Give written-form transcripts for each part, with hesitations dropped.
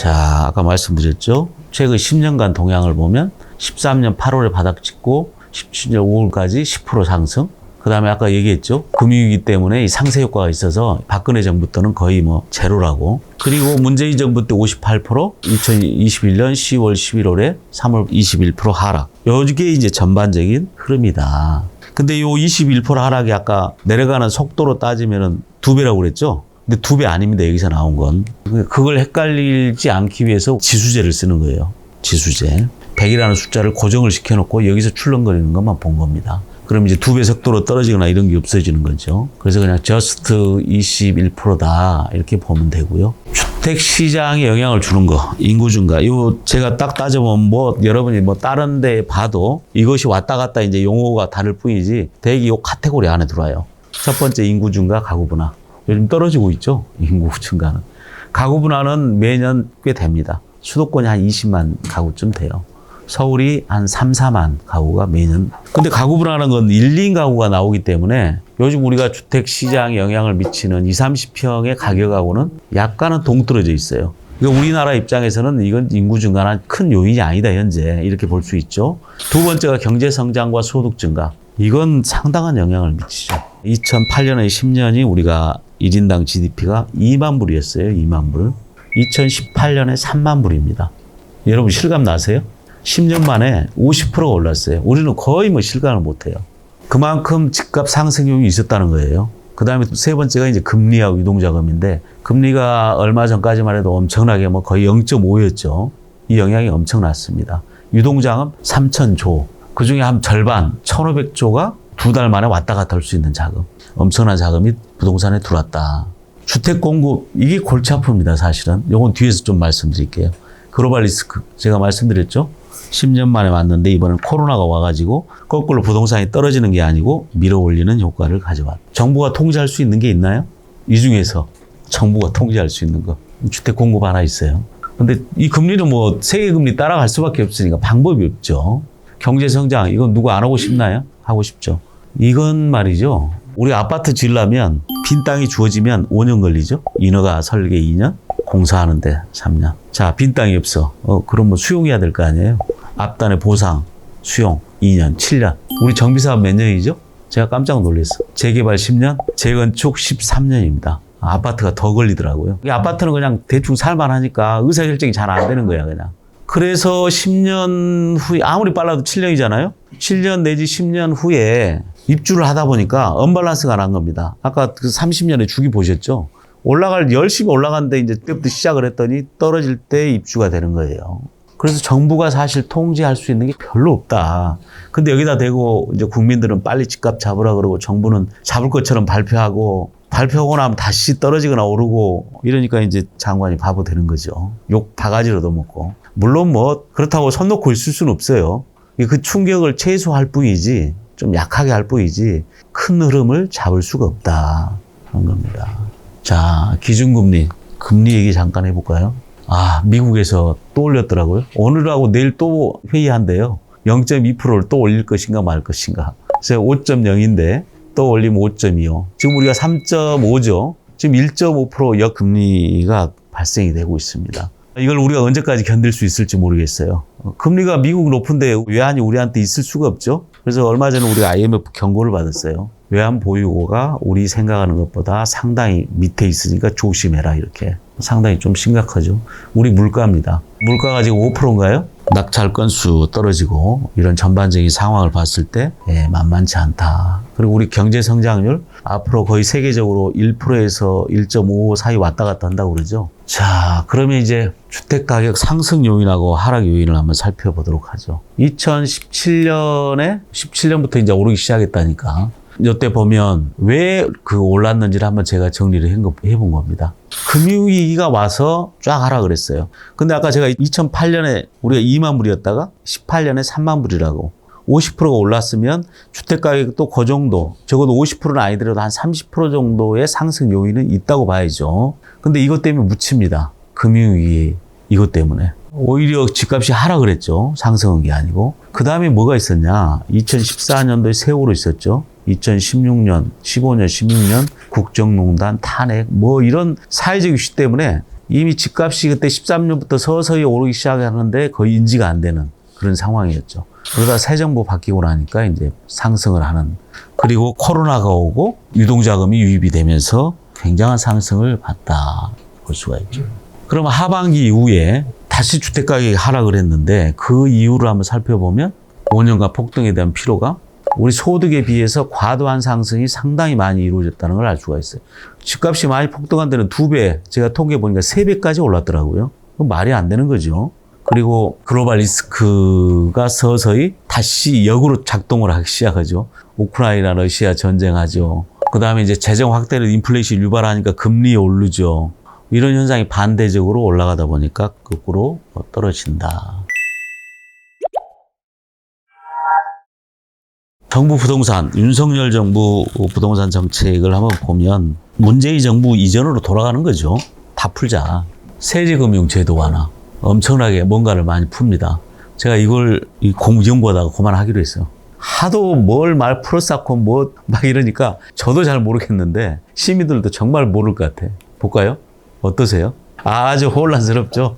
자, 아까 말씀드렸죠. 최근 10년간 동향을 보면 13년 8월에 바닥 찍고 17년 5월까지 10% 상승. 그 다음에 아까 얘기했죠. 금융위기 때문에 이 상세 효과가 있어서 박근혜 정부 때는 거의 뭐 제로라고. 그리고 문재인 정부 때 58%, 2021년 10월, 11월에 3월 21% 하락. 요게 이제 전반적인 흐름이다. 근데 요 21% 하락이 아까 내려가는 속도로 따지면은 2배라고 그랬죠? 근데 2배 아닙니다. 여기서 나온 건. 그걸 헷갈리지 않기 위해서 지수제를 쓰는 거예요. 지수제. 100이라는 숫자를 고정을 시켜놓고 여기서 출렁거리는 것만 본 겁니다. 그럼 이제 2배 속도로 떨어지거나 이런 게 없어지는 거죠. 그래서 그냥 저스트 21%다 이렇게 보면 되고요. 주택 시장에 영향을 주는 거, 인구 증가. 이거 제가 딱 따져보면 뭐 여러분이 뭐 다른 데 봐도 이것이 왔다 갔다 이제 용어가 다를 뿐이지 대개 이 카테고리 안에 들어와요. 첫 번째 인구 증가, 가구 분화. 요즘 떨어지고 있죠. 인구 증가는. 가구 분화는 매년 꽤 됩니다. 수도권이 한 20만 가구쯤 돼요. 서울이 한 3, 4만 가구가 매년. 근데 가구 분화라는 건 1, 2인 가구가 나오기 때문에 요즘 우리가 주택 시장에 영향을 미치는 20, 30평의 가격하고는 약간은 동떨어져 있어요. 그러니까 우리나라 입장에서는 이건 인구 증가는 큰 요인이 아니다, 현재. 이렇게 볼 수 있죠. 두 번째가 경제 성장과 소득 증가. 이건 상당한 영향을 미치죠. 2008년에 10년이 우리가 1인당 GDP가 2만 불이었어요, 2만 불. 2018년에 3만 불입니다. 여러분 실감 나세요? 10년 만에 50%가 올랐어요. 우리는 거의 뭐 실감을 못 해요. 그만큼 집값 상승률이 있었다는 거예요. 그 다음에 세 번째가 이제 금리하고 유동자금인데, 금리가 얼마 전까지만 해도 엄청나게 뭐 거의 0.5였죠. 이 영향이 엄청났습니다. 유동자금 3,000조. 그 중에 한 절반, 1,500조가 2달 만에 왔다 갔다 할 수 있는 자금. 엄청난 자금이 부동산에 들어왔다. 주택 공급, 이게 골치 아픕니다, 사실은. 요건 뒤에서 좀 말씀드릴게요. 글로벌 리스크, 제가 말씀드렸죠? 10년 만에 왔는데 이번엔 코로나가 와가지고 거꾸로 부동산이 떨어지는 게 아니고 밀어 올리는 효과를 가져왔다. 정부가 통제할 수 있는 게 있나요? 이 중에서 정부가 통제할 수 있는 거. 주택 공급 하나 있어요. 근데 이 금리는 뭐 세계 금리 따라갈 수밖에 없으니까 방법이 없죠. 경제 성장, 이건 누구 안 하고 싶나요? 하고 싶죠. 이건 말이죠. 우리 아파트 지으려면 빈 땅이 주어지면 5년 걸리죠. 인허가 설계 2년, 공사하는데 3년. 자, 빈 땅이 없어. 그럼 뭐 수용해야 될 거 아니에요? 앞단의 보상, 수용 2년, 7년. 우리 정비사업 몇 년이죠? 제가 깜짝 놀랐어. 재개발 10년, 재건축 13년입니다. 아파트가 더 걸리더라고요. 이 아파트는 그냥 대충 살만하니까 의사결정이 잘 안 되는 거야, 그냥. 그래서 10년 후에, 아무리 빨라도 7년이잖아요? 7년 내지 10년 후에 입주를 하다 보니까 언밸런스가 난 겁니다. 아까 그 30년에 주기 보셨죠? 열심히 올라가는데 이제 그때부터 시작을 했더니 떨어질 때 입주가 되는 거예요. 그래서 정부가 사실 통제할 수 있는 게 별로 없다. 근데 여기다 대고 이제 국민들은 빨리 집값 잡으라 그러고 정부는 잡을 것처럼 발표하고 나면 다시 떨어지거나 오르고 이러니까 이제 장관이 바보 되는 거죠. 욕 바가지로도 먹고. 물론 뭐 그렇다고 손 놓고 있을 수는 없어요. 그 충격을 최소화할 뿐이지, 좀 약하게 할 뿐이지 큰 흐름을 잡을 수가 없다. 그런 겁니다. 자, 기준금리. 금리 얘기 잠깐 해볼까요? 미국에서 또 올렸더라고요. 오늘하고 내일 또 회의한대요. 0.2%를 또 올릴 것인가 말 것인가. 그래서 5.0인데 또 올리면 5.25. 지금 우리가 3.5죠. 지금 1.5% 역금리가 발생이 되고 있습니다. 이걸 우리가 언제까지 견딜 수 있을지 모르겠어요. 금리가 미국 높은데 외환이 우리한테 있을 수가 없죠. 그래서 얼마 전에 우리가 IMF 경고를 받았어요. 외환 보유고가 우리 생각하는 것보다 상당히 밑에 있으니까 조심해라, 이렇게. 상당히 좀 심각하죠. 우리 물가입니다. 물가가 지금 5%인가요? 낙찰 건수 떨어지고 이런 전반적인 상황을 봤을 때 만만치 않다. 그리고 우리 경제 성장률 앞으로 거의 세계적으로 1%에서 1.5 사이 왔다 갔다 한다고 그러죠. 자, 그러면 이제 주택 가격 상승 요인하고 하락 요인을 한번 살펴보도록 하죠. 17년부터 이제 오르기 시작했다니까. 이때 보면 왜 그 올랐는지를 한번 제가 정리를 해본 겁니다. 금융위기가 와서 쫙 하라 그랬어요. 근데 아까 제가 2008년에 우리가 2만 불이었다가 18년에 3만 불이라고. 50%가 올랐으면 주택가격도 그 정도, 적어도 50%는 아니더라도 한 30% 정도의 상승 요인은 있다고 봐야죠. 근데 이것 때문에 묻힙니다. 금융위기 이것 때문에. 오히려 집값이 하락을 했죠. 상승한 게 아니고. 그 다음에 뭐가 있었냐. 2014년도에 세월호 있었죠. 2016년, 15년, 16년 국정농단 탄핵 뭐 이런 사회적 이슈 때문에 이미 집값이 그때 13년부터 서서히 오르기 시작하는데 거의 인지가 안 되는 그런 상황이었죠. 그러다 새 정부 바뀌고 나니까 이제 상승을 하는. 그리고 코로나가 오고 유동자금이 유입이 되면서 굉장한 상승을 봤다 볼 수가 있죠. 그럼 하반기 이후에 다시 주택가격이 하락을 했는데 그 이유를 한번 살펴보면 5년간 폭등에 대한 피로가 우리 소득에 비해서 과도한 상승이 상당히 많이 이루어졌다는 걸 알 수가 있어요. 집값이 많이 폭등한 데는 2배, 제가 통계 보니까 3배까지 올랐더라고요. 그건 말이 안 되는 거죠. 그리고 글로벌 리스크가 서서히 다시 역으로 작동을 하기 시작하죠. 우크라이나 러시아 전쟁하죠. 그 다음에 이제 재정 확대를 인플레이션 유발하니까 금리 오르죠. 이런 현상이 반대적으로 올라가다 보니까 거꾸로 떨어진다. 정부 부동산, 윤석열 정부 부동산 정책을 한번 보면 문재인 정부 이전으로 돌아가는 거죠. 다 풀자. 세제금융 제도 완화. 엄청나게 뭔가를 많이 풉니다. 제가 이걸 연구하다가 그만하기로 했어요. 하도 뭘 말 풀어쌓고 뭐 막 이러니까 저도 잘 모르겠는데 시민들도 정말 모를 것 같아. 볼까요? 어떠세요? 아주 혼란스럽죠?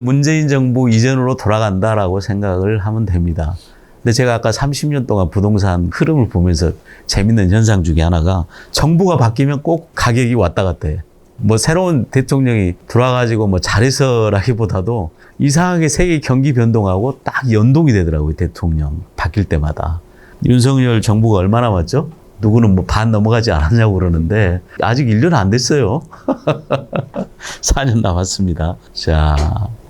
문재인 정부 이전으로 돌아간다라고 생각을 하면 됩니다. 근데 제가 아까 30년 동안 부동산 흐름을 보면서 재밌는 현상 중에 하나가 정부가 바뀌면 꼭 가격이 왔다 갔다 해. 뭐 새로운 대통령이 들어와가지고 뭐 잘해서라기보다도 이상하게 세계 경기 변동하고 딱 연동이 되더라고요. 대통령 바뀔 때마다. 윤석열 정부가 얼마 남았죠? 누구는 뭐 반 넘어가지 않았냐고 그러는데 아직 1년 안 됐어요. 4년 남았습니다. 자,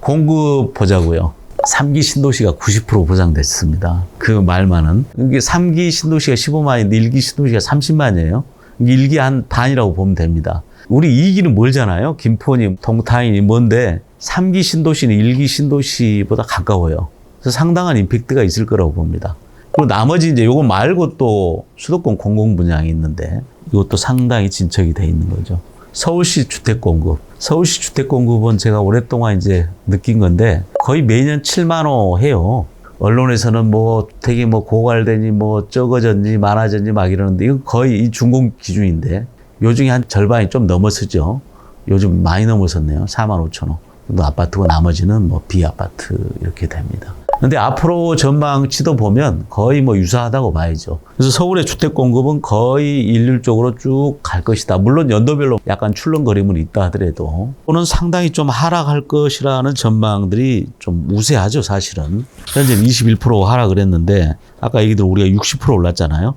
공급 보자고요. 3기 신도시가 90% 보장됐습니다. 그 말만은. 이게 3기 신도시가 15만인데 1기 신도시가 30만이에요. 1기 한 반이라고 보면 됩니다. 우리 2기는 멀잖아요. 김포니, 동탄이 먼데 3기 신도시는 1기 신도시보다 가까워요. 그래서 상당한 임팩트가 있을 거라고 봅니다. 그리고 나머지 이제 요거 말고 또 수도권 공공분양이 있는데 이것도 상당히 진척이 돼 있는 거죠. 서울시 주택 공급. 서울시 주택 공급은 제가 오랫동안 이제 느낀 건데 거의 매년 7만 호 해요. 언론에서는 뭐 되게 뭐 고갈되니 뭐 적어졌니 많아졌니 막 이러는데 이건 거의 이 준공 기준인데 요 중에 한 절반이 좀 넘어서죠. 요즘 많이 넘어섰네요. 4만 5천 호 정도 아파트고 나머지는 뭐 비아파트 이렇게 됩니다. 근데 앞으로 전망치도 보면 거의 뭐 유사하다고 봐야죠. 그래서 서울의 주택 공급은 거의 일률적으로 쭉 갈 것이다. 물론 연도별로 약간 출렁거림은 있다 하더라도 또는 상당히 좀 하락할 것이라는 전망들이 좀 우세하죠, 사실은. 현재 21% 하락을 했는데 아까 얘기대로 우리가 60% 올랐잖아요.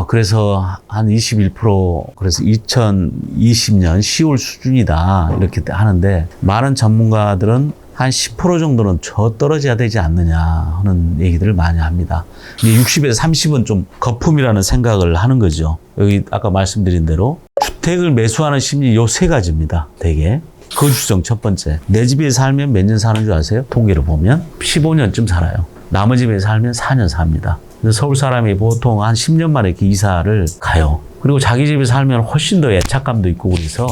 그래서 한 21% 그래서 2020년 10월 수준이다 이렇게 하는데 많은 전문가들은 한 10% 정도는 저 떨어져야 되지 않느냐 하는 얘기들을 많이 합니다. 60에서 30은 좀 거품이라는 생각을 하는 거죠. 여기 아까 말씀드린 대로 주택을 매수하는 심리 요 세 가지입니다. 대개. 거주성 첫 번째. 내 집에 살면 몇 년 사는 줄 아세요? 통계를 보면 15년쯤 살아요. 남의 집에 살면 4년 삽니다. 그래서 서울 사람이 보통 한 10년 만에 이렇게 이사를 가요. 그리고 자기 집에 살면 훨씬 더 애착감도 있고 그래서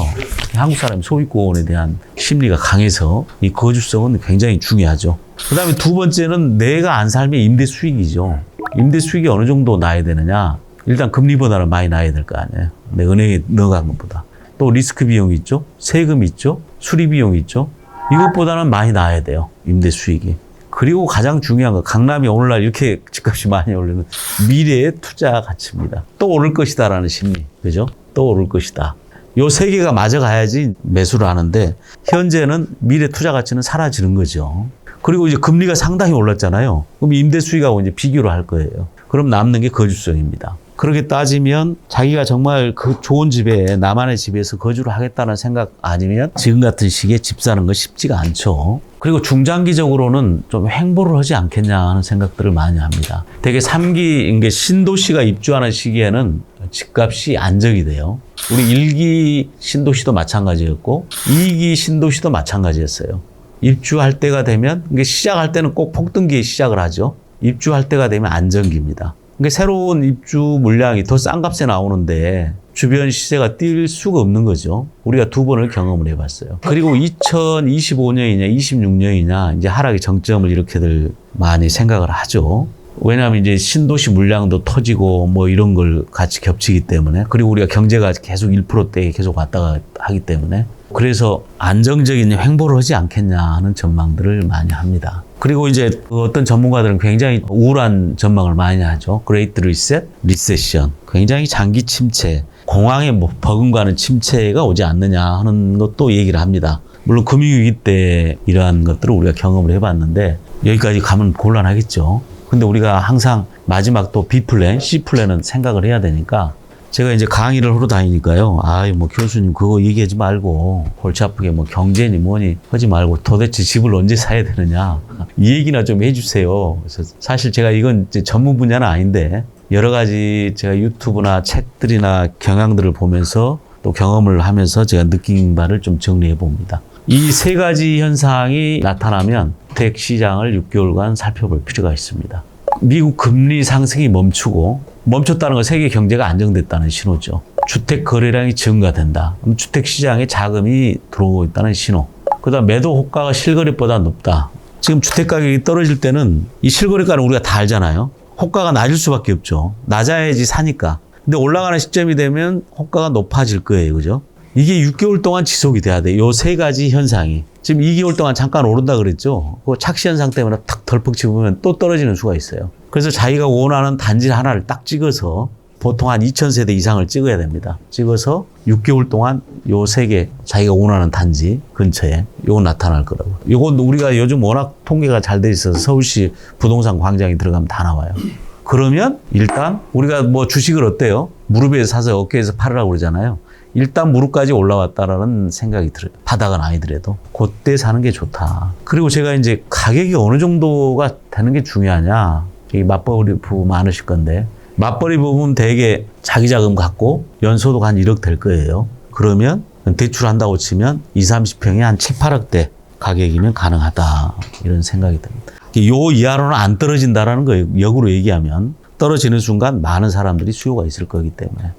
한국 사람이 소유권에 대한 심리가 강해서 이 거주성은 굉장히 중요하죠. 그 다음에 두 번째는 내가 안 살면 임대 수익이죠. 임대 수익이 어느 정도 나야 되느냐. 일단 금리보다는 많이 나야 될 거 아니에요. 내 은행에 넣어간 것보다. 또 리스크 비용이 있죠. 세금 있죠. 수리 비용이 있죠. 이것보다는 많이 나야 돼요. 임대 수익이. 그리고 가장 중요한 거 강남이 오늘날 이렇게 집값이 많이 오르는 미래의 투자 가치입니다. 또 오를 것이다라는 심리. 그죠? 또 오를 것이다. 요 세 개가 맞아가야지 매수를 하는데 현재는 미래 투자 가치는 사라지는 거죠. 그리고 이제 금리가 상당히 올랐잖아요. 그럼 임대 수익하고 이제 비교를 할 거예요. 그럼 남는 게 거주성입니다. 그렇게 따지면 자기가 정말 그 좋은 집에 나만의 집에서 거주를 하겠다는 생각 아니면 지금 같은 시기에 집 사는 거 쉽지가 않죠. 그리고 중장기적으로는 좀 횡보를 하지 않겠냐 하는 생각들을 많이 합니다. 되게 3기 이게 신도시가 입주하는 시기에는 집값이 안정이 돼요. 우리 1기 신도시도 마찬가지였고 2기 신도시도 마찬가지였어요. 입주할 때가 되면 이게 시작할 때는 꼭 폭등기에 시작을 하죠. 입주할 때가 되면 안정기입니다. 그러니까 새로운 입주 물량이 더 싼 값에 나오는데 주변 시세가 뛸 수가 없는 거죠. 우리가 두 번을 경험을 해봤어요. 그리고 2025년이냐 26년이냐 이제 하락의 정점을 이렇게들 많이 생각을 하죠. 왜냐하면 이제 신도시 물량도 터지고 뭐 이런 걸 같이 겹치기 때문에 그리고 우리가 경제가 계속 1%대에 계속 왔다가 하기 때문에 그래서 안정적인 횡보를 하지 않겠냐 하는 전망들을 많이 합니다. 그리고 이제 어떤 전문가들은 굉장히 우울한 전망을 많이 하죠. 그레이트 리셋, 리세션. 굉장히 장기 침체, 공황에 버금가는 침체가 오지 않느냐 하는 것도 얘기를 합니다. 물론 금융위기 때 이러한 것들을 우리가 경험을 해봤는데 여기까지 가면 곤란하겠죠. 근데 우리가 항상 마지막 또 B플랜, C플랜은 생각을 해야 되니까 제가 이제 강의를 하러 다니니까요. 뭐 교수님 그거 얘기하지 말고 골치 아프게 뭐 경제니 뭐니 하지 말고 도대체 집을 언제 사야 되느냐. 이 얘기나 좀 해주세요. 그래서 사실 제가 이건 이제 전문 분야는 아닌데 여러 가지 제가 유튜브나 책들이나 경향들을 보면서 또 경험을 하면서 제가 느낀 바를 좀 정리해 봅니다. 이 세 가지 현상이 나타나면 주택 시장을 6개월간 살펴볼 필요가 있습니다. 미국 금리 상승이 멈췄다는 건 세계 경제가 안정됐다는 신호죠. 주택 거래량이 증가된다. 그럼 주택 시장에 자금이 들어오고 있다는 신호. 그다음 매도 호가가 실거래보다 높다. 지금 주택 가격이 떨어질 때는 이 실거래가는 우리가 다 알잖아요. 호가가 낮을 수밖에 없죠. 낮아야지 사니까. 근데 올라가는 시점이 되면 호가가 높아질 거예요. 그죠? 이게 6개월 동안 지속이 돼야 돼. 요 세 가지 현상이. 지금 2개월 동안 잠깐 오른다 그랬죠. 그 착시 현상 때문에 탁 덜컥 집으면 또 떨어지는 수가 있어요. 그래서 자기가 원하는 단지 하나를 딱 찍어서 보통 한 2,000세대 이상을 찍어야 됩니다. 찍어서 6개월 동안 요 세 개 자기가 원하는 단지 근처에 요거 나타날 거라고. 요건 우리가 요즘 워낙 통계가 잘 돼 있어서 서울시 부동산 광장에 들어가면 다 나와요. 그러면 일단 우리가 뭐 주식을 어때요? 무릎에 사서 어깨에서 팔으라고 그러잖아요. 일단 무릎까지 올라왔다라는 생각이 들어요. 바닥은 아니더라도. 그때 사는 게 좋다. 그리고 제가 이제 가격이 어느 정도가 되는 게 중요하냐. 이 맞벌이 부부 많으실 건데. 맞벌이 부부는 대개 자기 자금 갖고 연소득 한 1억 될 거예요. 그러면 대출한다고 치면 20, 30평에 한 7, 8억대 가격이면 가능하다. 이런 생각이 듭니다. 요 이하로는 안 떨어진다라는 거예요. 역으로 얘기하면. 떨어지는 순간 많은 사람들이 수요가 있을 거기 때문에.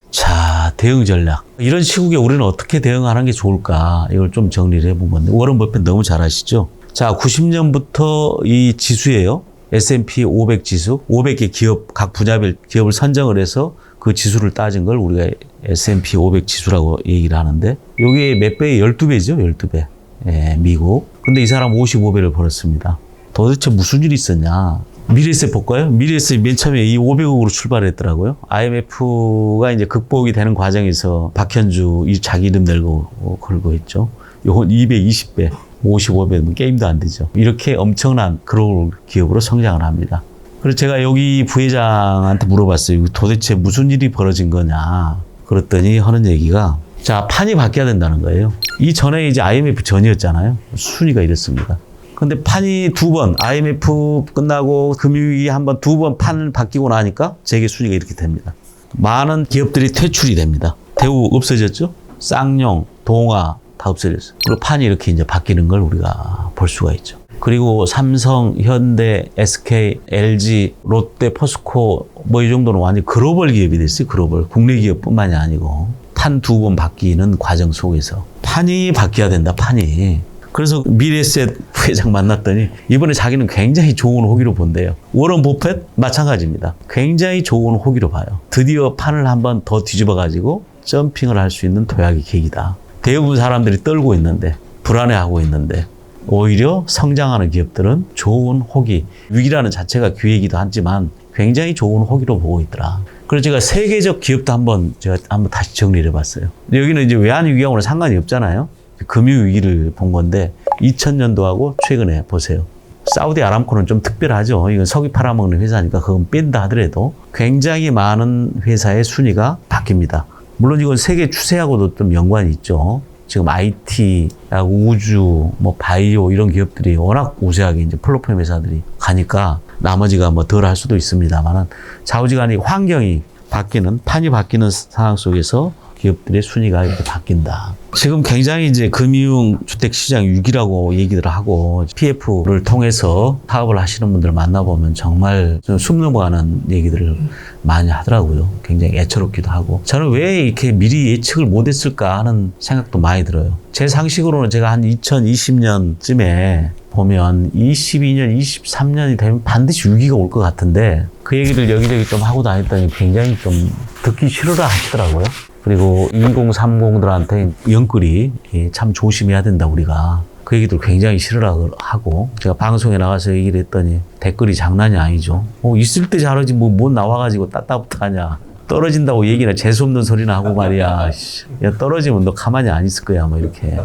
자, 대응 전략. 이런 시국에 우리는 어떻게 대응하는 게 좋을까? 이걸 좀 정리를 해본 건데. 워런 버핏 너무 잘 아시죠? 자, 90년부터 이 지수예요. S&P 500 지수. 500개 기업, 각 분야별 기업을 선정을 해서 그 지수를 따진 걸 우리가 S&P 500 지수라고 얘기를 하는데, 요게 몇 배에 12배죠? 12배. 예, 미국. 근데 이 사람 55배를 벌었습니다. 도대체 무슨 일이 있었냐? 미래에셋 볼까요? 미래에셋 맨 처음에 이 500억으로 출발했더라고요. IMF가 이제 극복이 되는 과정에서 박현주 자기 이름 내고 걸고 했죠. 요건 220배, 55배면 게임도 안 되죠. 이렇게 엄청난 글로벌 기업으로 성장을 합니다. 그래서 제가 여기 부회장한테 물어봤어요. 도대체 무슨 일이 벌어진 거냐. 그랬더니 하는 얘기가, 자, 판이 바뀌어야 된다는 거예요. 이 전에 이제 IMF 전이었잖아요. 순위가 이랬습니다. 근데 판이 두 번, IMF 끝나고 금융위기 한번 두 번 판 바뀌고 나니까 재계 순위가 이렇게 됩니다. 많은 기업들이 퇴출이 됩니다. 대우 없어졌죠? 쌍용, 동아 다 없어졌어요. 그리고 판이 이렇게 이제 바뀌는 걸 우리가 볼 수가 있죠. 그리고 삼성, 현대, SK, LG, 롯데, 포스코 뭐 이 정도는 완전 글로벌 기업이 됐어요. 글로벌. 국내 기업뿐만이 아니고 판 두 번 바뀌는 과정 속에서 판이 바뀌어야 된다. 판이. 그래서 미래에셋 부회장 만났더니 이번에 자기는 굉장히 좋은 호기로 본대요. 워런 버핏 마찬가지입니다. 굉장히 좋은 호기로 봐요. 드디어 판을 한번 더 뒤집어가지고 점핑을 할 수 있는 도약의 계기다. 대부분 사람들이 떨고 있는데, 불안해하고 있는데, 오히려 성장하는 기업들은 좋은 호기, 위기라는 자체가 기회이기도 하지만 굉장히 좋은 호기로 보고 있더라. 그래서 제가 세계적 기업도 제가 한번 다시 정리를 해봤어요. 여기는 이제 외환위기하고는 상관이 없잖아요. 금융위기를 본 건데 2000년도하고 최근에 보세요. 사우디 아람코는 좀 특별하죠. 이건 석유 팔아먹는 회사니까 그건 뺀다 하더라도 굉장히 많은 회사의 순위가 바뀝니다. 물론 이건 세계 추세하고도 좀 연관이 있죠. 지금 IT, 우주, 뭐 바이오 이런 기업들이 워낙 우세하게 이제 플랫폼 회사들이 가니까 나머지가 뭐 덜 할 수도 있습니다만은 좌우지간에 환경이 바뀌는, 판이 바뀌는 상황 속에서 기업들의 순위가 이렇게 바뀐다. 지금 굉장히 이제 금융주택시장 위기라고 얘기를 하고 PF를 통해서 사업을 하시는 분들 만나보면 정말 좀 숨 넘어가는 얘기들을 많이 하더라고요. 굉장히 애처롭기도 하고. 저는 왜 이렇게 미리 예측을 못했을까 하는 생각도 많이 들어요. 제 상식으로는 제가 한 2020년쯤에 보면 22년, 23년이 되면 반드시 위기가 올 것 같은데 그 얘기를 여기저기 좀 하고 다녔더니 굉장히 좀 듣기 싫으라 하시더라고요. 그리고 2030들한테 영끌이 참 조심해야 된다, 우리가. 그 얘기들 굉장히 싫으라 하고, 제가 방송에 나가서 얘기를 했더니 댓글이 장난이 아니죠. 있을 때 잘하지, 뭐 나와가지고 따따붙하냐. 떨어진다고 얘기나 재수없는 소리나 하고 말이야. 야, 떨어지면 너 가만히 안 있을 거야, 뭐 이렇게.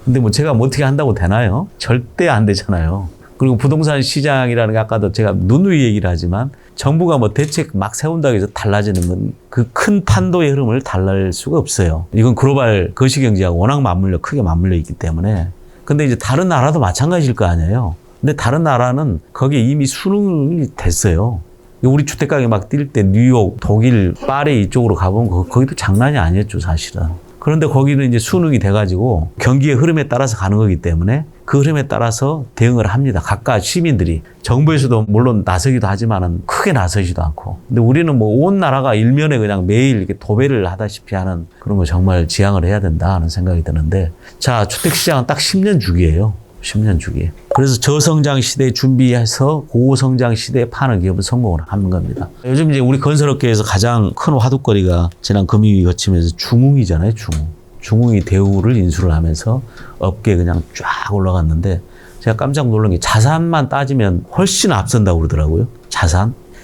근데 뭐 제가 뭐 어떻게 한다고 되나요? 절대 안 되잖아요. 그리고 부동산 시장이라는 게 아까도 제가 누누이 얘기를 하지만 정부가 뭐 대책 막 세운다고 해서 달라지는 건 그 큰 판도의 흐름을 달랄 수가 없어요. 이건 글로벌 거시경제하고 워낙 크게 맞물려 있기 때문에. 근데 이제 다른 나라도 마찬가지일 거 아니에요. 근데 다른 나라는 거기에 이미 수능이 됐어요. 우리 주택가격이 막 뛸 때 뉴욕, 독일, 파리 이쪽으로 가보면 거기도 장난이 아니었죠, 사실은. 그런데 거기는 이제 수능이 돼가지고 경기의 흐름에 따라서 가는 거기 때문에 그 흐름에 따라서 대응을 합니다. 각각 시민들이. 정부에서도 물론 나서기도 하지만은 크게 나서지도 않고. 근데 우리는 뭐 온 나라가 일면에 그냥 매일 이렇게 도배를 하다시피 하는 그런 거 정말 지양을 해야 된다 하는 생각이 드는데, 자, 주택시장은 딱 10년 주기예요. 10년 주기. 그래서 저성장 시대에 준비해서 고성장 시대에 파는 기업은 성공을 하는 겁니다. 요즘 이제 우리 건설업계에서 가장 큰 화두거리가 지난 금융위기 거치면서 중흥이잖아요, 중흥이 대우를 인수를 하면서 업계에 그냥 쫙 올라갔는데, 제가 깜짝 놀란 게 자산만 따지면 훨씬 앞선다고 그러더라고요.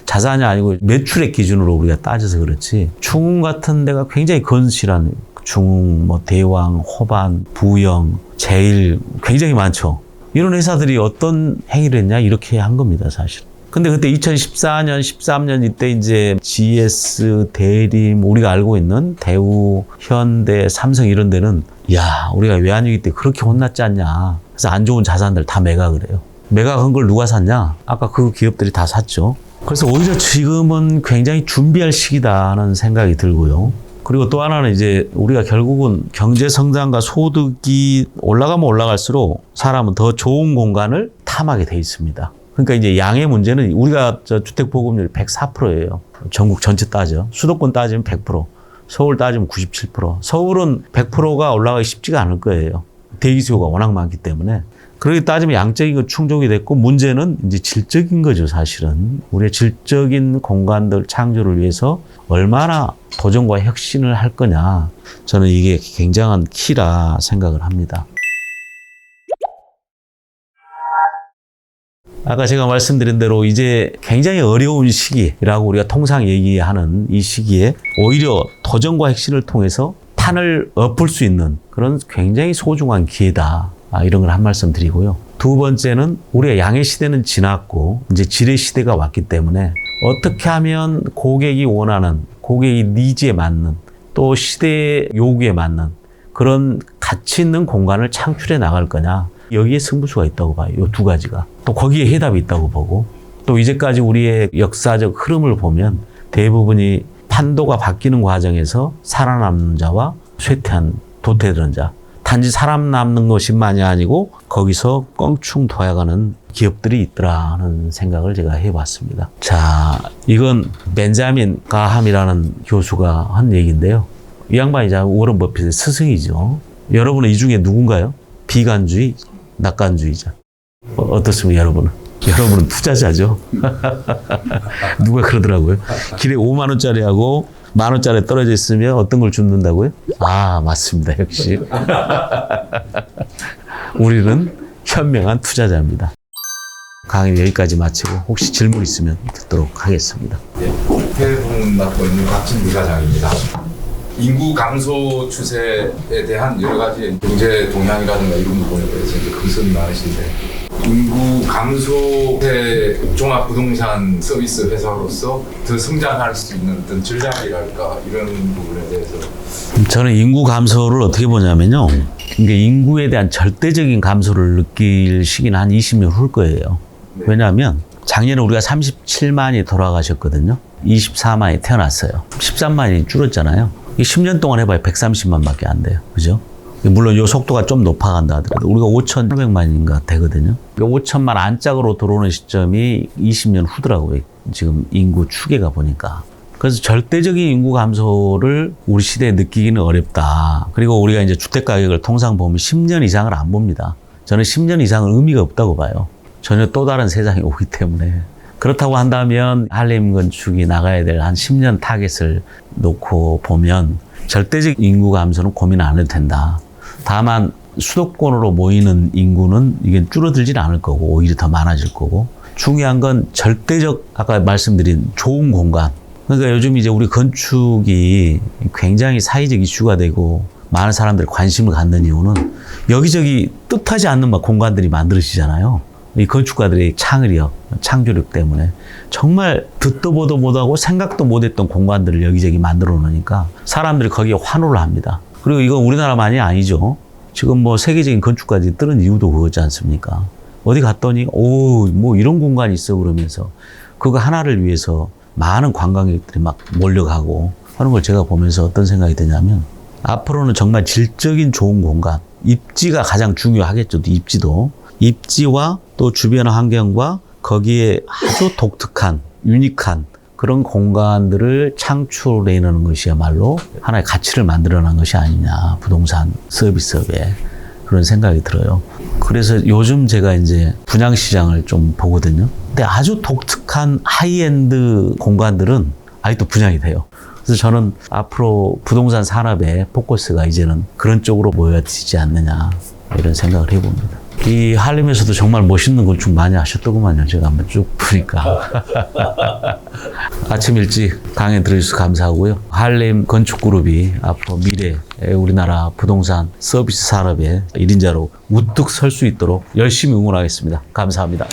자산이 아니고 매출액 기준으로 우리가 따져서 그렇지. 중흥 같은 데가 굉장히 건실한, 중흥, 뭐 대왕, 호반, 부영, 제일 굉장히 많죠. 이런 회사들이 어떤 행위를 했냐 이렇게 한 겁니다, 사실. 근데 그때 2014년, 13년 이때 이제 GS, 대림, 우리가 알고 있는 대우, 현대, 삼성 이런 데는 야, 우리가 외환위기 때 그렇게 혼났지 않냐. 그래서 안 좋은 자산들 다 매각을 해요. 매각한 걸 누가 샀냐? 아까 그 기업들이 다 샀죠. 그래서 오히려 지금은 굉장히 준비할 시기다는 생각이 들고요. 그리고 또 하나는 이제 우리가 결국은 경제 성장과 소득이 올라가면 올라갈수록 사람은 더 좋은 공간을 탐하게 돼 있습니다. 그러니까 이제 양의 문제는 우리가 주택 보급률이 104%예요. 전국 전체 따져. 수도권 따지면 100%, 서울 따지면 97%. 서울은 100%가 올라가기 쉽지가 않을 거예요. 대기 수요가 워낙 많기 때문에. 그렇게 따지면 양적인 건 충족이 됐고, 문제는 이제 질적인 거죠, 사실은. 우리의 질적인 공간들 창조를 위해서 얼마나 도전과 혁신을 할 거냐. 저는 이게 굉장한 키라 생각을 합니다. 아까 제가 말씀드린 대로 이제 굉장히 어려운 시기라고 우리가 통상 얘기하는 이 시기에 오히려 도전과 혁신을 통해서 판을 엎을 수 있는 그런 굉장히 소중한 기회다. 이런 걸 한 말씀 드리고요. 두 번째는 우리가 양의 시대는 지났고 이제 질의 시대가 왔기 때문에 어떻게 하면 고객이 원하는, 고객이 니즈에 맞는, 또 시대의 요구에 맞는 그런 가치 있는 공간을 창출해 나갈 거냐. 여기에 승부수가 있다고 봐요. 이 두 가지가. 또 거기에 해답이 있다고 보고, 또 이제까지 우리의 역사적 흐름을 보면 대부분이 판도가 바뀌는 과정에서 살아남는 자와 쇠퇴한, 도태되는 자. 단지 사람 남는 것만이 아니고 거기서 껑충 도약하는 기업들이 있더라는 생각을 제가 해봤습니다. 자, 이건 벤자민 가함이라는 교수가 한 얘기인데요. 이 양반이 워런 버핏의 스승이죠. 여러분은 이 중에 누군가요? 비관주의, 낙관주의자. 어떻습니까, 여러분은? 여러분은 투자자죠. 누가 그러더라고요. 길에 5만 원짜리하고 1만 원짜리 떨어져 있으면 어떤 걸 줍는다고요? 아, 맞습니다. 역시. 우리는 현명한 투자자입니다. 강의 여기까지 마치고 혹시 질문 있으면 듣도록 하겠습니다. 네, 태풍 맡고 있는 박진기 사장입니다. 인구 감소 추세에 대한 여러 가지 경제 동향이라든가 이런 부분에 대해서 이제 컨설이 많으신데, 인구 감소의 종합 부동산 서비스 회사로서 더 성장할 수 있는 어떤 전략이랄까 이런 부분에 대해서. 저는 인구 감소를 어떻게 보냐면요. 그러니까 인구에 대한 절대적인 감소를 느낄 시기는 한 20년 후일 거예요. 네. 왜냐하면 작년에 우리가 37만이 돌아가셨거든요. 24만이 태어났어요. 13만이 줄었잖아요. 10년 동안 해봐야 130만밖에 안 돼요. 그죠? 물론 이 속도가 좀 높아간다 하더라도 우리가 5,800만인가 되거든요. 5천만 안짝으로 들어오는 시점이 20년 후더라고요. 지금 인구 추계가 보니까. 그래서 절대적인 인구 감소를 우리 시대에 느끼기는 어렵다. 그리고 우리가 이제 주택 가격을 통상 보면 10년 이상을 안 봅니다. 저는 10년 이상은 의미가 없다고 봐요. 전혀 또 다른 세상이 오기 때문에. 그렇다고 한다면 한림 건축이 나가야 될 한 10년 타겟을 놓고 보면 절대적 인구 감소는 고민 안 해도 된다. 다만 수도권으로 모이는 인구는 이게 줄어들지는 않을 거고 오히려 더 많아질 거고 중요한 건 절대적 아까 말씀드린 좋은 공간. 그러니까 요즘 이제 우리 건축이 굉장히 사회적 이슈가 되고 많은 사람들이 관심을 갖는 이유는 여기저기 뜻하지 않는 막 공간들이 만들어지잖아요. 이 건축가들의 창의력, 창조력 때문에 정말 듣도 보도 못하고 생각도 못했던 공간들을 여기저기 만들어 놓으니까 사람들이 거기에 환호를 합니다. 그리고 이건 우리나라만이 아니죠. 지금 뭐 세계적인 건축가들이 뜨는 이유도 그거지 않습니까? 어디 갔더니 뭐 이런 공간이 있어 그러면서 그거 하나를 위해서 많은 관광객들이 막 몰려가고 하는 걸 제가 보면서 어떤 생각이 드냐면 앞으로는 정말 질적인 좋은 공간, 입지가 가장 중요하겠죠. 입지와 또 주변 환경과 거기에 아주 독특한, 유니크한 그런 공간들을 창출해내는 것이야말로 하나의 가치를 만들어낸 것이 아니냐. 부동산 서비스업에 그런 생각이 들어요. 그래서 요즘 제가 이제 분양시장을 좀 보거든요. 근데 아주 독특한 하이엔드 공간들은 아직도 분양이 돼요. 그래서 저는 앞으로 부동산 산업의 포커스가 이제는 그런 쪽으로 모여지지 않느냐 이런 생각을 해봅니다. 이 한림에서도 정말 멋있는 건축 많이 하셨더구만요. 제가 한번 쭉 보니까. 아침 일찍 강연 들어주셔서 감사하고요. 한림 건축그룹이 앞으로 미래 우리나라 부동산 서비스 산업의 1인자로 우뚝 설 수 있도록 열심히 응원하겠습니다. 감사합니다.